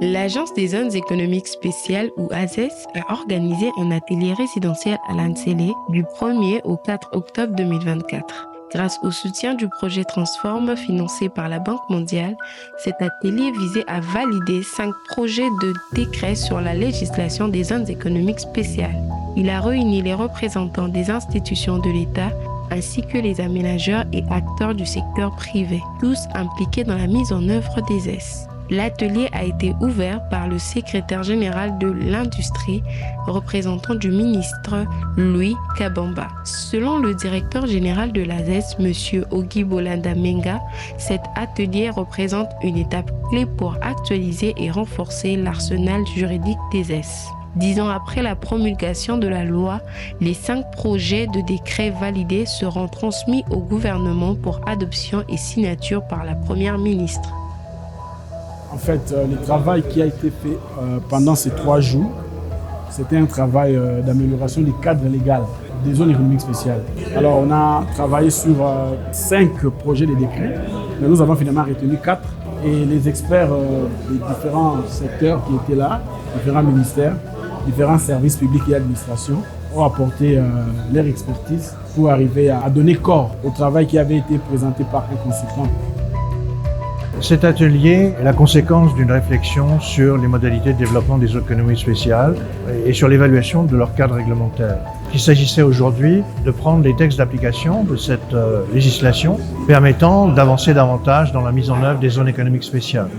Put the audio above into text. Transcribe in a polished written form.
L'Agence des zones économiques spéciales ou AZES a organisé un atelier résidentiel à Lancelé du 1er au 4 octobre 2024. Grâce au soutien du projet Transform financé par la Banque mondiale, cet atelier visait à valider 5 projets de décret sur la législation des zones économiques spéciales. Il a réuni les représentants des institutions de l'État ainsi que les aménageurs et acteurs du secteur privé, tous impliqués dans la mise en œuvre des ZES. L'atelier a été ouvert par le secrétaire général de l'industrie, représentant du ministre Louis Kabamba. Selon le directeur général de la ZES, M. Ogi Bolanda Menga, cet atelier représente une étape clé pour actualiser et renforcer l'arsenal juridique des ZES. 10 ans après la promulgation de la loi, les 5 projets de décret validés seront transmis au gouvernement pour adoption et signature par la première ministre. En fait, le travail qui a été fait pendant ces 3 jours, c'était un travail d'amélioration du cadre légal des zones économiques spéciales. Alors, on a travaillé sur 5 projets de décret, mais nous avons finalement retenu 4. Et les experts des différents secteurs qui étaient là, différents ministères, différents services publics et administrations, ont apporté leur expertise pour arriver à donner corps au travail qui avait été présenté par un consultant. Cet atelier est la conséquence d'une réflexion sur les modalités de développement des économies spéciales et sur l'évaluation de leur cadre réglementaire. Il s'agissait aujourd'hui de prendre les textes d'application de cette législation permettant d'avancer davantage dans la mise en œuvre des zones économiques spéciales.